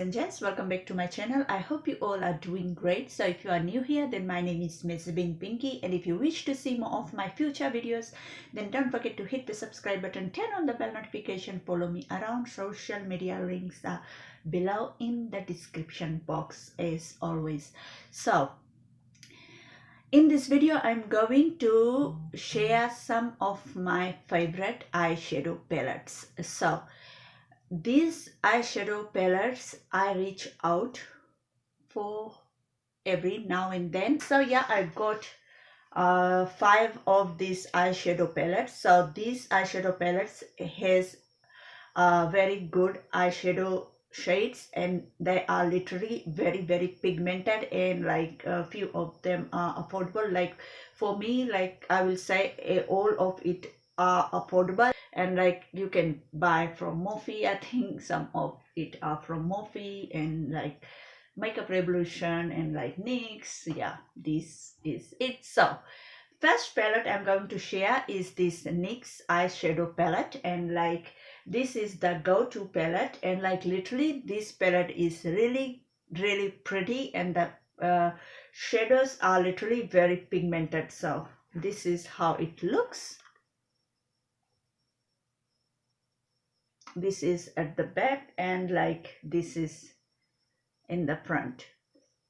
and gents, welcome back to my channel. I hope you all are doing great. So if you are new here, then my name is Mehzabin Pinky, and if you wish to see more of my future videos, then don't forget to hit the subscribe button, turn on the bell notification, follow me around. Social media links are below in the description box as always. So in this video, I'm going to share some of my favorite eyeshadow palettes. So these eyeshadow palettes I reach out for every now and then. So yeah, I got 5 of these eyeshadow palettes. So these eyeshadow palettes has very good eyeshadow shades, and they are literally very pigmented, and like a few of them are affordable. Like for me, like I will say all of it are affordable, and like you can buy from Morphe. I think some of it are from Morphe and like Makeup Revolution and like NYX. Yeah, this is it. So first palette I'm going to share is this NYX eyeshadow palette, and like this is the go-to palette, and like literally this palette is really pretty, and the shadows are literally very pigmented. So this is how it looks. This is at the back, and like this is in the front.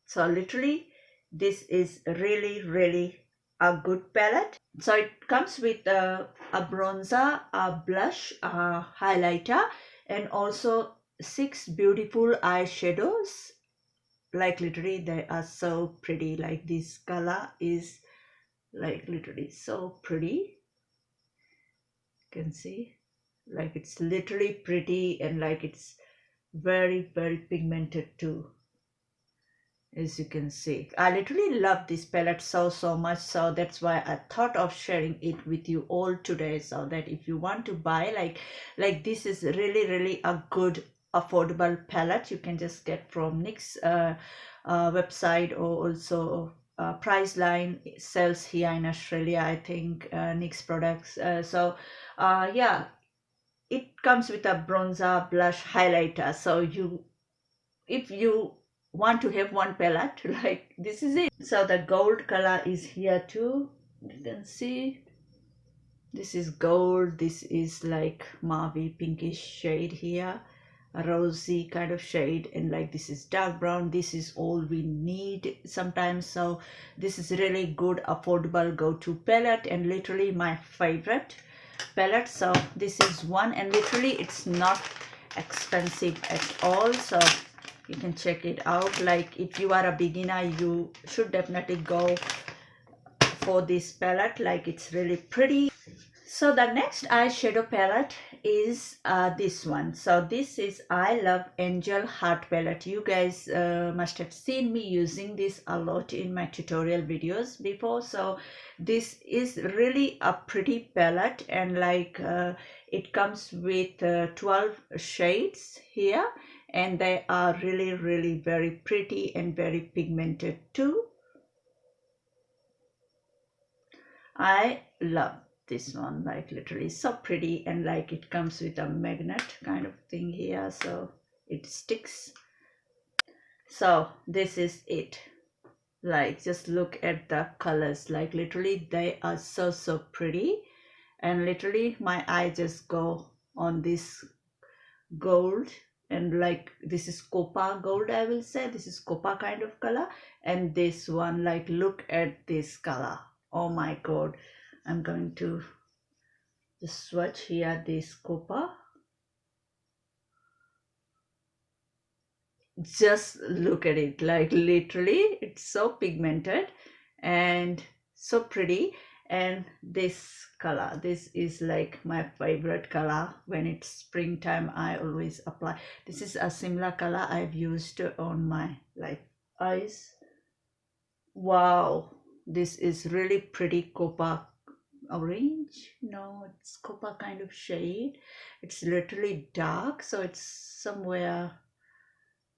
So literally this is really a good palette. So it comes with a bronzer, a blush, a highlighter, and also 6 beautiful eyeshadows. Like literally they are so pretty. Like this color is like literally so pretty. You can see like it's literally pretty, and like it's very pigmented too. As you can see, I literally love this palette so much, so that's why I thought of sharing it with you all today, so that if you want to buy like this is really a good affordable palette. You can just get from NYX website, or also Priceline sells here in Australia, I think, NYX products. Yeah, it comes with a bronzer, blush, highlighter. So if you want to have one palette, like this is it. So the gold color is here too. You can see this is gold. This is like mauve pinkish shade here, a rosy kind of shade, and like this is dark brown. This is all we need sometimes. So this is really good affordable go-to palette, and literally my favorite palette. So this is one, and literally it's not expensive at all, so you can check it out. Like if you are a beginner, you should definitely go for this palette. Like it's really pretty. So the next eyeshadow palette is this one. So this is I Love Angel Heart palette. You guys must have seen me using this a lot in my tutorial videos before. So this is really a pretty palette, and like it comes with 12 shades here, and they are really very pretty and very pigmented too. I love this one, like literally so pretty, and like it comes with a magnet kind of thing here, so it sticks. So this is it. Like just look at the colors, like literally they are so pretty, and literally my eye just go on this gold, and like this is copper gold, I will say. This is copper kind of color, and this one, like look at this color. Oh my god, I'm going to just swatch here this copper. Just look at it, like literally it's so pigmented and so pretty. And this color, this is like my favorite color. When it's springtime, I always apply. This is a similar color I've used on my like eyes. Wow, this is really pretty copper orange. No, it's copper kind of shade. It's literally dark, so it's somewhere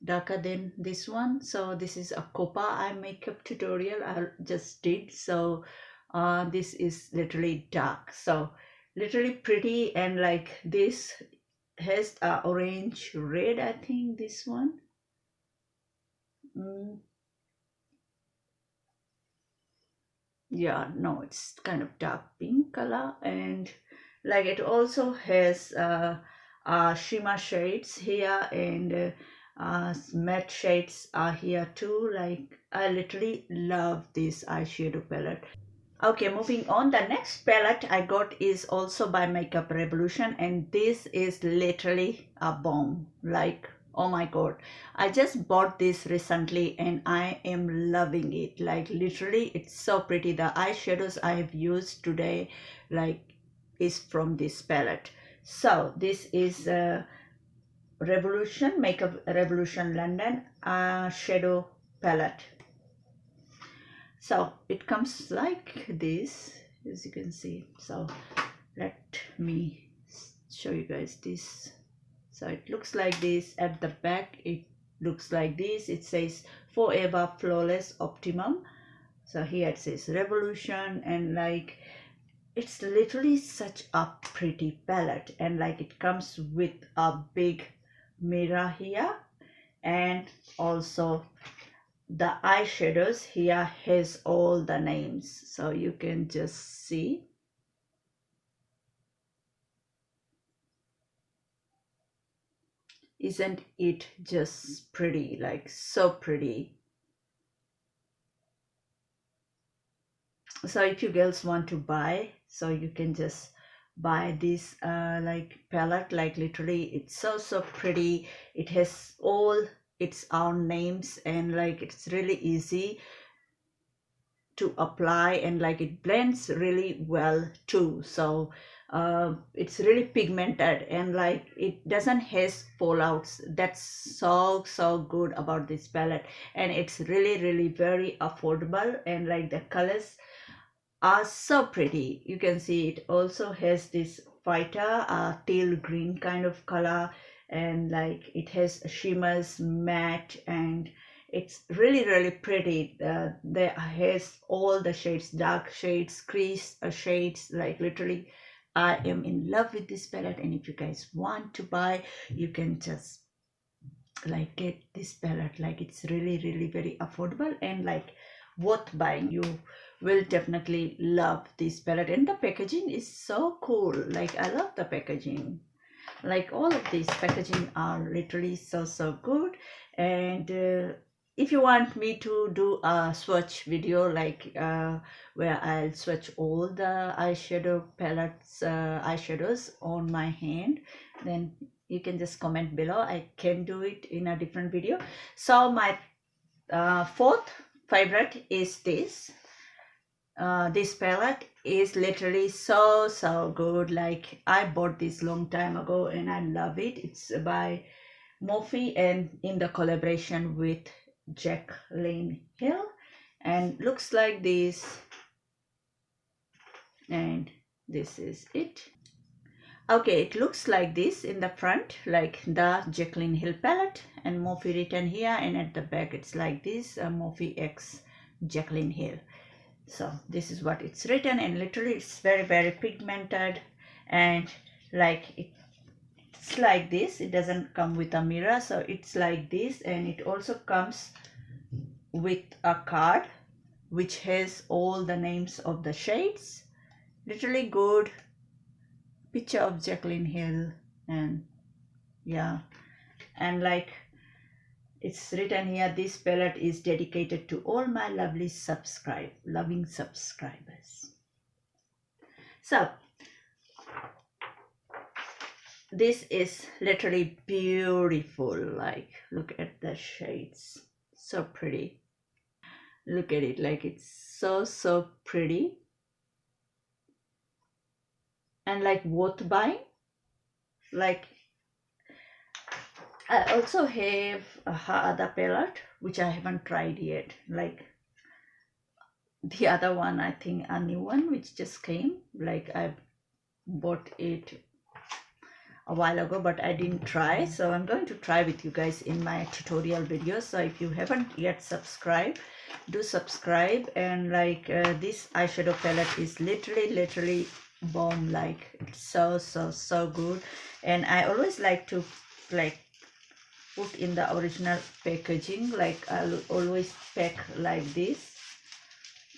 darker than this one. So this is a copper eye makeup tutorial I just did. So this is literally dark, so literally pretty, and like this has a orange red, I think, this one. mm, yeah, no, it's kind of dark pink color, and like it also has shimmer shades here, and matte shades are here too. Like I literally love this eyeshadow palette. Okay, moving on. The next palette I got is also by Makeup Revolution, and this is literally a bomb. Like, oh my god, I just bought this recently and I am loving it. Like, literally, it's so pretty. The eyeshadows I have used today, like, is from this palette. So, this is Revolution, Makeup Revolution London shadow palette. So it comes like this, as you can see. So let me show you guys this. So it looks like this. At the back it looks like this. It says Forever Flawless Optimum. So here it says Revolution, and like it's literally such a pretty palette, and like it comes with a big mirror here, and also the eyeshadows here has all the names, so you can just see. Isn't it just pretty? Like so pretty. So if you girls want to buy, so you can just buy this like palette. Like literally it's so pretty. It has all its own names, and like it's really easy to apply, and like it blends really well too. So it's really pigmented, and like it doesn't has fallouts. That's so good about this palette, and it's really very affordable, and like the colors are so pretty. You can see it also has this fighter teal green kind of color, and like it has shimmers, matte, and it's really pretty. There has all the shades, dark shades, crease shades. Like literally I am in love with this palette, and if you guys want to buy, you can just like get this palette. Like it's really very affordable, and like worth buying. You will definitely love this palette, and the packaging is so cool. Like I love the packaging. Like all of these packaging are literally so good. And if you want me to do a swatch video, like where I'll swatch all the eyeshadow palettes, eyeshadows on my hand, then you can just comment below. I can do it in a different video. So my fourth favorite is this. This palette is literally so good. Like I bought this long time ago and I love it. It's by Morphe and in the collaboration with Jacqueline Hill, and looks like this, and this is it. Okay, it looks like this in the front, like the Jacqueline Hill palette and Morphe written here, and at the back it's like this, Morphe X Jacqueline Hill. So this is what it's written, and literally it's very pigmented, and like it's like this. It doesn't come with a mirror, so it's like this, and it also comes with a card which has all the names of the shades. Literally good picture of Jacqueline Hill, and yeah, and like it's written here, this palette is dedicated to all my lovely loving subscribers. So this is literally beautiful. Like look at the shades, so pretty. Look at it, like it's so pretty, and like worth buying. Like I also have her other palette which I haven't tried yet. Like the other one, I think a new one which just came. Like I bought it a while ago, but I didn't try, so I'm going to try with you guys in my tutorial videos. So if you haven't yet subscribed, do subscribe. And like this eyeshadow palette is literally bomb. Like it's so good, and I always like to like put in the original packaging. Like I'll always pack like this,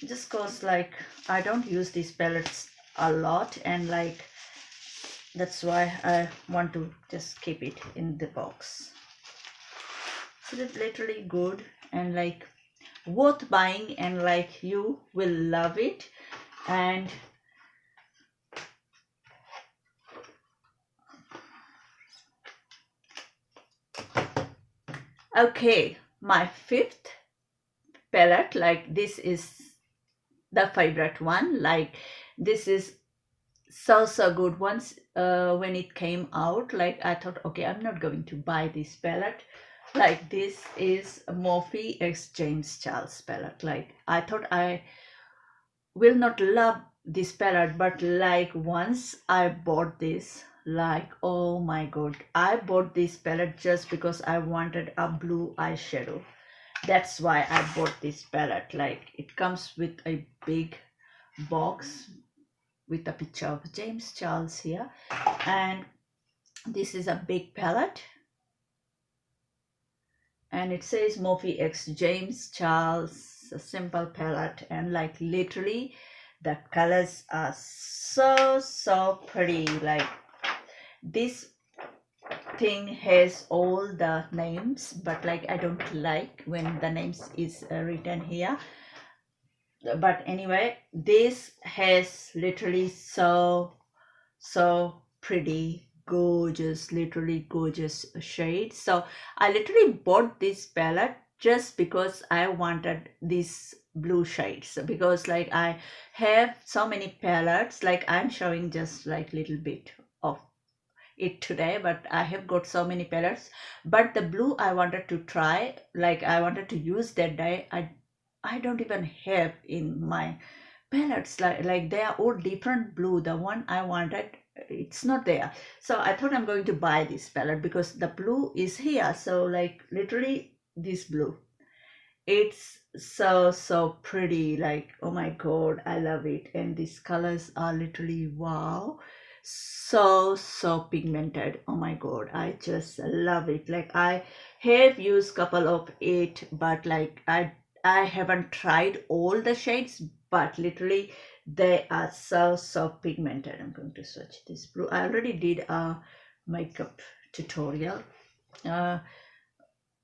just cause like I don't use these palettes a lot, and like that's why I want to just keep it in the box. So it's literally good and like worth buying, and like you will love it. And okay, my fifth palette, like this is the favorite one. Like this is so good. Once when it came out, like I thought, okay, I'm not going to buy this palette. Like this is Morphe x James Charles palette. Like I thought I will not love this palette, but like once I bought this, like oh my god, I bought this palette just because I wanted a blue eyeshadow. That's why I bought this palette. Like it comes with a big box with a picture of James Charles here, and this is a big palette, and it says Morphe x James Charles, a simple palette. And like literally the colors are so pretty. Like this thing has all the names, but like I don't like when the names is written here. But anyway, this has literally so pretty, gorgeous, literally gorgeous shades. So I literally bought this palette just because I wanted these blue shades, because like I have so many palettes. Like I'm showing just like little bit of it today, but I have got so many palettes. But the blue I wanted to try, like I wanted to use that day, I don't even have in my palettes. Like they are all different blue. The one I wanted, it's not there. So I thought I'm going to buy this palette because the blue is here. So like literally this blue, it's so pretty. Like oh my god, I love it. And these colors are literally wow, so pigmented. Oh my god, I just love it. Like I have used couple of it, but like I haven't tried all the shades, but literally they are so pigmented. I'm going to swatch this blue. I already did a makeup tutorial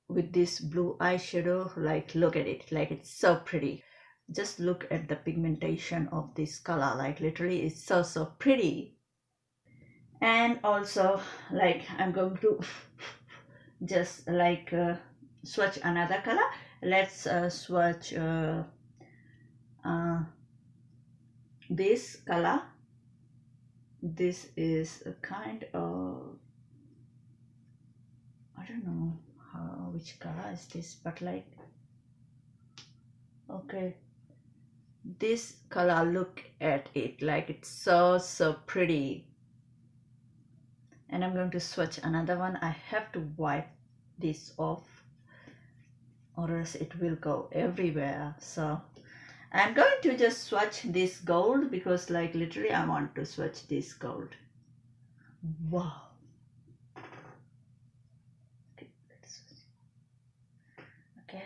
with this blue eyeshadow. Like look at it, like it's so pretty. Just look at the pigmentation of this color. Like literally it's so pretty. And also like I'm going to just like swatch another color. Let's swatch this color. This is a kind of, I don't know which color is this, but like okay, this color, look at it, like it's so pretty. And I'm going to swatch another one. I have to wipe this off or else it will go everywhere. So I'm going to just swatch this gold because like literally I want to swatch this gold. Wow. Okay, let's swatch. Okay.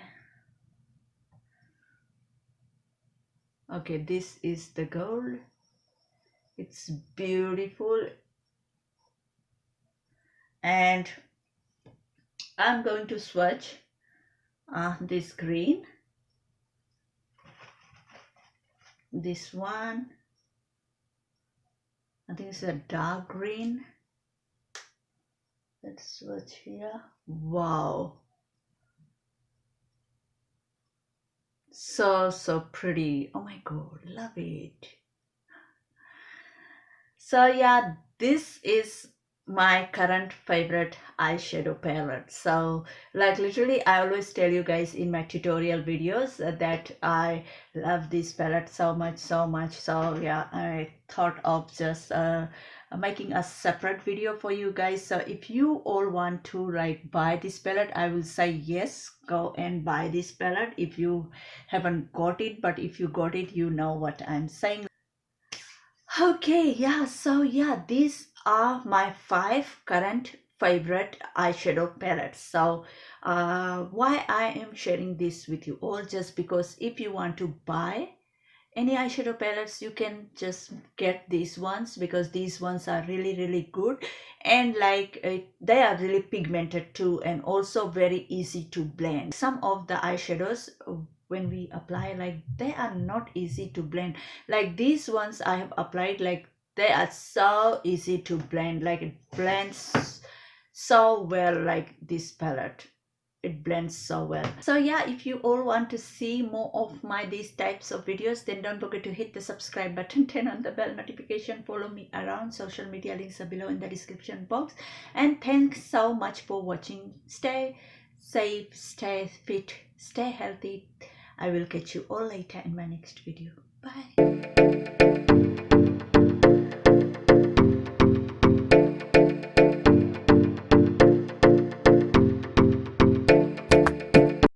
Okay, this is the gold. It's beautiful. And I'm going to swatch this green. This one, I think it's a dark green. Let's swatch here. Wow. So pretty. Oh my god, love it. So yeah, this is my current favorite eyeshadow palette. So like literally I always tell you guys in my tutorial videos that I love this palette so much. So yeah, I thought of just making a separate video for you guys. So if you all want to like buy this palette, I will say yes, go and buy this palette if you haven't got it. But if you got it, you know what I'm saying. Okay, yeah, so yeah, these are my 5 current favorite eyeshadow palettes. So why I am sharing this with you all, just because if you want to buy any eyeshadow palettes, you can just get these ones, because these ones are really good, and like they are really pigmented too, and also very easy to blend. Some of the eyeshadows, when we apply, like they are not easy to blend. Like these ones I have applied, like they are so easy to blend, like it blends so well. Like this palette, it blends so well. So yeah, if you all want to see more of these types of videos, then don't forget to hit the subscribe button, turn on the bell notification, follow me around social media. Links are below in the description box. And thanks so much for watching. Stay safe, stay fit, stay healthy. I will catch you all later in my next video. Bye.